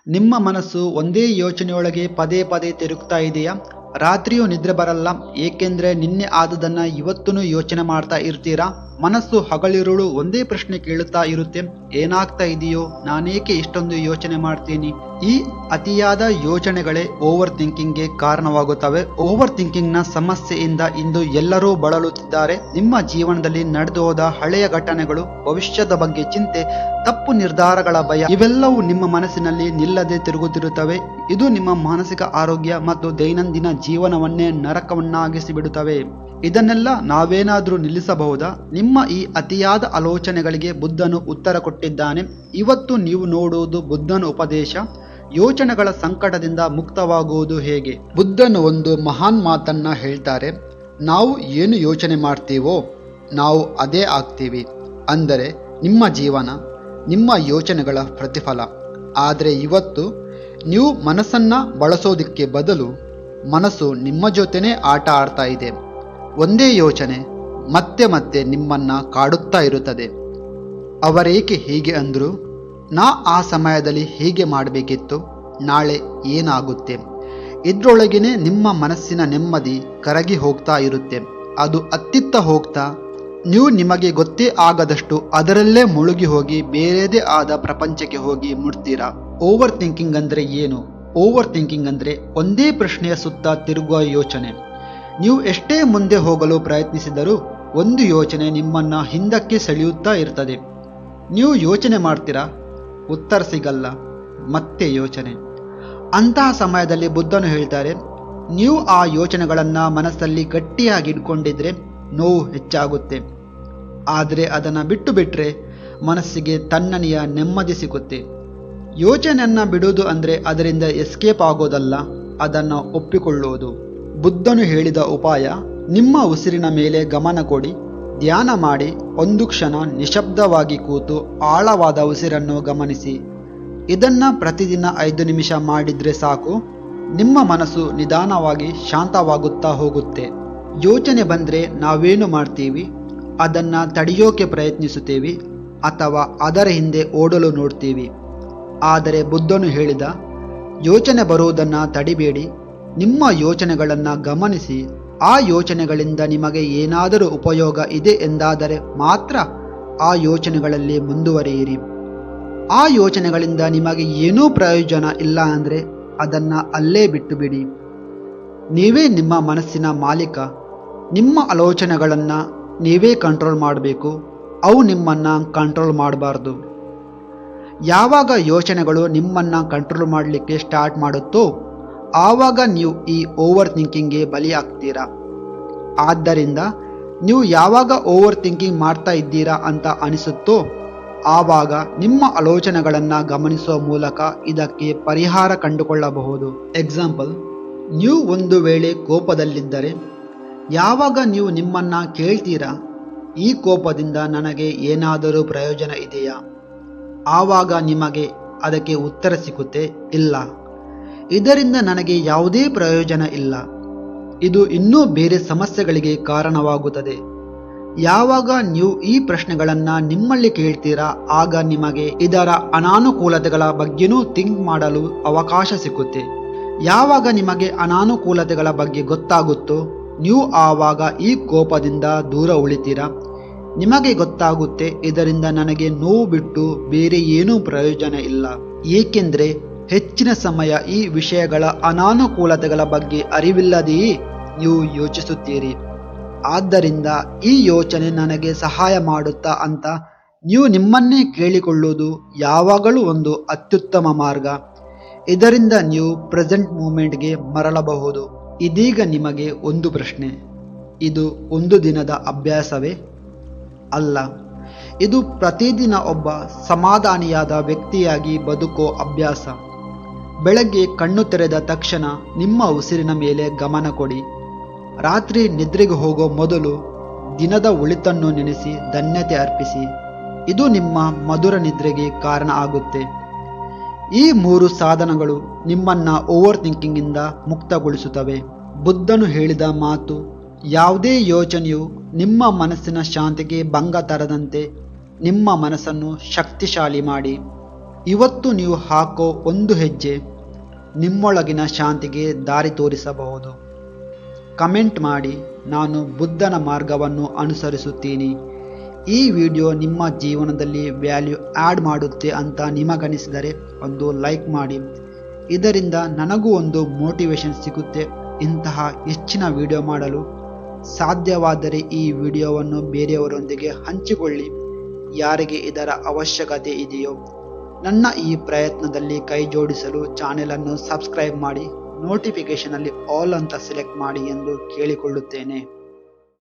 ನಿಮ್ಮ ಮನಸ್ಸು ಒಂದೇ ಯೋಚನೆಯೊಳಗೆ ಪದೇ ಪದೇ ತಿರುಗ್ತಾ ಇದೆಯಾ? ರಾತ್ರಿಯೂ ನಿದ್ರೆ ಬರಲ್ಲ, ಏಕೆಂದ್ರೆ ನಿನ್ನೆ ಆದದನ್ನ ಇವತ್ತೂ ಯೋಚನೆ ಮಾಡ್ತಾ ಇರ್ತೀರಾ? ಮನಸ್ಸು ಹಗಲಿರುಳು ಒಂದೇ ಪ್ರಶ್ನೆ ಕೇಳುತ್ತಾ ಇರುತ್ತೆ, ಏನಾಗ್ತಾ ಇದೆಯೋ, ನಾನೇಕೆ ಇಷ್ಟೊಂದು ಯೋಚನೆ ಮಾಡ್ತೀನಿ? ಈ ಅತಿಯಾದ ಯೋಚನೆಗಳೇ ಓವರ್ ಥಿಂಕಿಂಗ್ಗೆ ಕಾರಣವಾಗುತ್ತವೆ. ಓವರ್ ಥಿಂಕಿಂಗ್ ನ ಸಮಸ್ಯೆಯಿಂದ ಇಂದು ಎಲ್ಲರೂ ಬಳಲುತ್ತಿದ್ದಾರೆ. ನಿಮ್ಮ ಜೀವನದಲ್ಲಿ ನಡೆದು ಹೋದ ಹಳೆಯ ಘಟನೆಗಳು, ಭವಿಷ್ಯದ ಬಗ್ಗೆ ಚಿಂತೆ, ತಪ್ಪು ನಿರ್ಧಾರಗಳ ಭಯ, ಇವೆಲ್ಲವೂ ನಿಮ್ಮ ಮನಸ್ಸಿನಲ್ಲಿ ನಿಲ್ಲದೆ ತಿರುಗುತ್ತಿರುತ್ತವೆ. ಇದು ನಿಮ್ಮ ಮಾನಸಿಕ ಆರೋಗ್ಯ ಮತ್ತು ದೈನಂದಿನ ಜೀವನವನ್ನೇ ನರಕವನ್ನಾಗಿಸಿ ಬಿಡುತ್ತವೆ. ಇದನ್ನೆಲ್ಲ ನಾವೇನಾದ್ರೂ ನಿಲ್ಲಿಸಬಹುದಾ? ನಿಮ್ಮ ಈ ಅತಿಯಾದ ಆಲೋಚನೆಗಳಿಗೆ ಬುದ್ಧನು ಉತ್ತರ ಕೊಟ್ಟಿದ್ದಾನೆ. ಇವತ್ತು ನೀವು ನೋಡುವುದು ಬುದ್ಧನ ಉಪದೇಶ, ಯೋಚನೆಗಳ ಸಂಕಟದಿಂದ ಮುಕ್ತವಾಗುವುದು ಹೇಗೆ. ಬುದ್ಧನು ಒಂದು ಮಹಾನ್ ಮಾತನ್ನ ಹೇಳ್ತಾರೆ, ನಾವು ಏನು ಯೋಚನೆ ಮಾಡ್ತೀವೋ ನಾವು ಅದೇ ಆಗ್ತೀವಿ. ಅಂದರೆ ನಿಮ್ಮ ಜೀವನ ನಿಮ್ಮ ಯೋಚನೆಗಳ ಪ್ರತಿಫಲ. ಆದರೆ ಇವತ್ತು ನೀವು ಮನಸ್ಸನ್ನ ಬಳಸೋದಕ್ಕೆ ಬದಲು ಮನಸ್ಸು ನಿಮ್ಮ ಜೊತೆನೇ ಆಟ ಆಡ್ತಾ ಇದೆ. ಒಂದೇ ಯೋಚನೆ ಮತ್ತೆ ಮತ್ತೆ ನಿಮ್ಮನ್ನ ಕಾಡುತ್ತಾ ಇರುತ್ತದೆ. ಅವರೇಕೆ ಹೀಗೆ ಅಂದ್ರು? ನಾ ಆ ಸಮಯದಲ್ಲಿ ಹೀಗೆ ಮಾಡಬೇಕಿತ್ತು, ನಾಳೆ ಏನಾಗುತ್ತೆ? ಇದ್ರೊಳಗೇನೆ ನಿಮ್ಮ ಮನಸ್ಸಿನ ನೆಮ್ಮದಿ ಕರಗಿ ಹೋಗ್ತಾ ಇರುತ್ತೆ. ಅದು ಅತ್ತಿತ್ತ ಹೋಗ್ತಾ ನೀವು ನಿಮಗೆ ಗೊತ್ತೇ ಆಗದಷ್ಟು ಅದರಲ್ಲೇ ಮುಳುಗಿ ಹೋಗಿ ಬೇರೆದೇ ಆದ ಪ್ರಪಂಚಕ್ಕೆ ಹೋಗಿ ಮುಟ್ತೀರಾ. ಓವರ್ ಥಿಂಕಿಂಗ್ ಅಂದ್ರೆ ಏನು? ಓವರ್ ಥಿಂಕಿಂಗ್ ಅಂದ್ರೆ ಒಂದೇ ಪ್ರಶ್ನೆಯ ಸುತ್ತ ತಿರುಗುವ ಯೋಚನೆ. ನೀವು ಎಷ್ಟೇ ಮುಂದೆ ಹೋಗಲು ಪ್ರಯತ್ನಿಸಿದರೂ ಒಂದು ಯೋಚನೆ ನಿಮ್ಮನ್ನ ಹಿಂದಕ್ಕೆ ಸೆಳೆಯುತ್ತಾ ಇರ್ತದೆ. ನೀವು ಯೋಚನೆ ಮಾಡ್ತೀರಾ, ಉತ್ತರ ಸಿಗಲ್ಲ, ಮತ್ತೆ ಯೋಚನೆ. ಅಂತಹ ಸಮಯದಲ್ಲಿ ಬುದ್ಧನು ಹೇಳ್ತಾರೆ, ನೀವು ಆ ಯೋಚನೆಗಳನ್ನ ಮನಸ್ಸಲ್ಲಿ ಗಟ್ಟಿಯಾಗಿ ಇಟ್ಕೊಂಡಿದ್ರೆ ನೋವು ಹೆಚ್ಚಾಗುತ್ತೆ. ಆದರೆ ಅದನ್ನು ಬಿಟ್ಟು ಬಿಟ್ರೆ ಮನಸ್ಸಿಗೆ ತಣ್ಣನೆಯ ನೆಮ್ಮದಿ ಸಿಗುತ್ತೆ. ಯೋಚನೆಯನ್ನ ಬಿಡುವುದು ಅಂದರೆ ಅದರಿಂದ ಎಸ್ಕೇಪ್ ಆಗೋದಲ್ಲ, ಅದನ್ನು ಒಪ್ಪಿಕೊಳ್ಳುವುದು. ಬುದ್ಧನು ಹೇಳಿದ ಉಪಾಯ, ನಿಮ್ಮ ಉಸಿರಿನ ಮೇಲೆ ಗಮನ ಕೊಡಿ, ಧ್ಯಾನ ಮಾಡಿ, ಒಂದು ಕ್ಷಣ ನಿಶಬ್ದವಾಗಿ ಕೂತು ಆಳವಾದ ಉಸಿರನ್ನು ಗಮನಿಸಿ. ಇದನ್ನ ಪ್ರತಿದಿನ 5 ನಿಮಿಷ ಮಾಡಿದ್ರೆ ಸಾಕು. ನಿಮ್ಮ ಮನಸ್ಸು ನಿಧಾನವಾಗಿ ಶಾಂತವಾಗುತ್ತಾ ಹೋಗುತ್ತೆ. ಯೋಚನೆ ಬಂದ್ರೆ ನಾವೇನು ಮಾಡ್ತೀವಿ? ಅದನ್ನ ತಡೆಯೋಕೆ ಪ್ರಯತ್ನಿಸುತ್ತೇವೆ ಅಥವಾ ಅದರ ಹಿಂದೆ ಓಡಲು ನೋಡ್ತೀವಿ. ಆದರೆ ಬುದ್ಧನು ಹೇಳಿದ, ಯೋಚನೆ ಬರುವುದನ್ನು ತಡಿಬೇಡಿ, ನಿಮ್ಮ ಯೋಚನೆಗಳನ್ನು ಗಮನಿಸಿ. ಆ ಯೋಚನೆಗಳಿಂದ ನಿಮಗೆ ಏನಾದರೂ ಉಪಯೋಗ ಇದೆ ಎಂದಾದರೆ ಮಾತ್ರ ಆ ಯೋಚನೆಗಳಲ್ಲಿ ಮುಂದುವರಿಯಿರಿ. ಆ ಯೋಚನೆಗಳಿಂದ ನಿಮಗೆ ಏನೂ ಪ್ರಯೋಜನ ಇಲ್ಲ ಅಂದರೆ ಅದನ್ನು ಅಲ್ಲೇ ಬಿಟ್ಟು ಬಿಡಿ. ನೀವೇ ನಿಮ್ಮ ಮನಸ್ಸಿನ ಮಾಲೀಕ. ನಿಮ್ಮ ಆಲೋಚನೆಗಳನ್ನು ನೀವೇ ಕಂಟ್ರೋಲ್ ಮಾಡಬೇಕು, ಅವು ನಿಮ್ಮನ್ನು ಕಂಟ್ರೋಲ್ ಮಾಡಬಾರ್ದು. ಯಾವಾಗ ಯೋಚನೆಗಳು ನಿಮ್ಮನ್ನು ಕಂಟ್ರೋಲ್ ಮಾಡಲಿಕ್ಕೆ ಸ್ಟಾರ್ಟ್ ಮಾಡುತ್ತೋ ಆವಾಗ ನೀವು ಈ ಓವರ್ ಥಿಂಕಿಂಗ್ಗೆ ಬಲಿಯಾಗ್ತೀರಾ. ಆದ್ದರಿಂದ ನೀವು ಯಾವಾಗ ಓವರ್ ಥಿಂಕಿಂಗ್ ಮಾಡ್ತಾ ಇದ್ದೀರಾ ಅಂತ ಅನಿಸುತ್ತೋ ಆವಾಗ ನಿಮ್ಮ ಆಲೋಚನೆಗಳನ್ನು ಗಮನಿಸುವ ಮೂಲಕ ಇದಕ್ಕೆ ಪರಿಹಾರ ಕಂಡುಕೊಳ್ಳಬಹುದು. ಎಕ್ಸಾಂಪಲ್, ನೀವು ಒಂದು ವೇಳೆ ಕೋಪದಲ್ಲಿದ್ದರೆ ಯಾವಾಗ ನೀವು ನಿಮ್ಮನ್ನು ಕೇಳ್ತೀರಾ, ಈ ಕೋಪದಿಂದ ನನಗೆ ಏನಾದರೂ ಪ್ರಯೋಜನ ಇದೆಯಾ? ಆವಾಗ ನಿಮಗೆ ಅದಕ್ಕೆ ಉತ್ತರ ಸಿಗುತ್ತೆ, ಇಲ್ಲ, ಇದರಿಂದ ನನಗೆ ಯಾವುದೇ ಪ್ರಯೋಜನ ಇಲ್ಲ. ಇದು ಇನ್ನೂ ಬೇರೆ ಸಮಸ್ಯೆಗಳಿಗೆ ಕಾರಣವಾಗುತ್ತದೆ. ಯಾವಾಗ ನೀವು ಈ ಪ್ರಶ್ನೆಗಳನ್ನು ನಿಮ್ಮಲ್ಲಿ ಕೇಳ್ತೀರಾ ಆಗ ನಿಮಗೆ ಇದರ ಅನಾನುಕೂಲತೆಗಳ ಬಗ್ಗೆನೂ ಥಿಂಕ್ ಮಾಡಲು ಅವಕಾಶ ಸಿಗುತ್ತೆ. ಯಾವಾಗ ನಿಮಗೆ ಅನಾನುಕೂಲತೆಗಳ ಬಗ್ಗೆ ಗೊತ್ತಾಗುತ್ತೋ ನೀವು ಆವಾಗ ಈ ಕೋಪದಿಂದ ದೂರ ಉಳಿತೀರಾ. ನಿಮಗೆ ಗೊತ್ತಾಗುತ್ತೆ, ಇದರಿಂದ ನನಗೆ ನೋವು ಬಿಟ್ಟು ಬೇರೆ ಏನೂ ಪ್ರಯೋಜನ ಇಲ್ಲ. ಏಕೆಂದರೆ ಹೆಚ್ಚಿನ ಸಮಯ ಈ ವಿಷಯಗಳ ಅನಾನುಕೂಲತೆಗಳ ಬಗ್ಗೆ ಅರಿವಿಲ್ಲದೆಯೇ ನೀವು ಯೋಚಿಸುತ್ತೀರಿ. ಆದ್ದರಿಂದ ಈ ಯೋಚನೆ ನನಗೆ ಸಹಾಯ ಮಾಡುತ್ತಾ ಅಂತ ನೀವು ನಿಮ್ಮನ್ನೇ ಕೇಳಿಕೊಳ್ಳುವುದು ಯಾವಾಗಲೂ ಒಂದು ಅತ್ಯುತ್ತಮ ಮಾರ್ಗ. ಇದರಿಂದ ನೀವು ಪ್ರೆಸೆಂಟ್ ಮೂಮೆಂಟ್ಗೆ ಮರಳಬಹುದು. ಇದೀಗ ನಿಮಗೆ ಒಂದು ಪ್ರಶ್ನೆ, ಇದು ಒಂದು ದಿನದ ಅಭ್ಯಾಸವೇ? ಅಲ್ಲ, ಇದು ಪ್ರತಿದಿನ ಒಬ್ಬ ಸಮಾಧಾನಿಯಾದ ವ್ಯಕ್ತಿಯಾಗಿ ಬದುಕೋ ಅಭ್ಯಾಸ. ಬೆಳಗ್ಗೆ ಕಣ್ಣು ತೆರೆದ ತಕ್ಷಣ ನಿಮ್ಮ ಉಸಿರಿನ ಮೇಲೆ ಗಮನ ಕೊಡಿ. ರಾತ್ರಿ ನಿದ್ರೆಗೆ ಹೋಗೋ ಮೊದಲು ದಿನದ ಒಳಿತನ್ನು ನೆನೆಸಿ ಧನ್ಯತೆ ಅರ್ಪಿಸಿ. ಇದು ನಿಮ್ಮ ಮಧುರ ನಿದ್ರೆಗೆ ಕಾರಣ ಆಗುತ್ತೆ. ಈ 3 ಸಾಧನಗಳು ನಿಮ್ಮನ್ನ ಓವರ್ ಥಿಂಕಿಂಗಿಂದ ಮುಕ್ತಗೊಳಿಸುತ್ತವೆ. ಬುದ್ಧನು ಹೇಳಿದ ಮಾತು, ಯಾವುದೇ ಯೋಚನೆಯು ನಿಮ್ಮ ಮನಸ್ಸಿನ ಶಾಂತಿಗೆ ಭಂಗ ತರದಂತೆ ನಿಮ್ಮ ಮನಸ್ಸನ್ನು ಶಕ್ತಿಶಾಲಿ ಮಾಡಿ. ಇವತ್ತು ನೀವು ಹಾಕೋ ಒಂದು ಹೆಜ್ಜೆ ನಿಮ್ಮೊಳಗಿನ ಶಾಂತಿಗೆ ದಾರಿ ತೋರಿಸಬಹುದು. ಕಮೆಂಟ್ ಮಾಡಿ, ನಾನು ಬುದ್ಧನ ಮಾರ್ಗವನ್ನು ಅನುಸರಿಸುತ್ತೀನಿ. ಈ ವಿಡಿಯೋ ನಿಮ್ಮ ಜೀವನದಲ್ಲಿ ವ್ಯಾಲ್ಯೂ ಆ್ಯಡ್ ಮಾಡುತ್ತೆ ಅಂತ ನಿಮಗನಿಸಿದರೆ ಒಂದು ಲೈಕ್ ಮಾಡಿ. ಇದರಿಂದ ನನಗೂ ಒಂದು ಮೋಟಿವೇಶನ್ ಸಿಗುತ್ತೆ ಇಂತಹ ಹೆಚ್ಚಿನ ವಿಡಿಯೋ ಮಾಡಲು. ಸಾಧ್ಯವಾದರೆ ಈ ವಿಡಿಯೋವನ್ನು ಬೇರೆಯವರೊಂದಿಗೆ ಹಂಚಿಕೊಳ್ಳಿ, ಯಾರಿಗೆ ಇದರ ಅವಶ್ಯಕತೆ ಇದೆಯೋ. ನನ್ನ ಈ ಪ್ರಯತ್ನದಲ್ಲಿ ಕೈ ಜೋಡಿಸಲು ಚಾನೆಲನ್ನು ಸಬ್ಸ್ಕ್ರೈಬ್ ಮಾಡಿ, ನೋಟಿಫಿಕೇಷನಲ್ಲಿ ಆಲ್ ಅಂತ ಸೆಲೆಕ್ಟ್ ಮಾಡಿ ಎಂದು ಕೇಳಿಕೊಳ್ಳುತ್ತೇನೆ.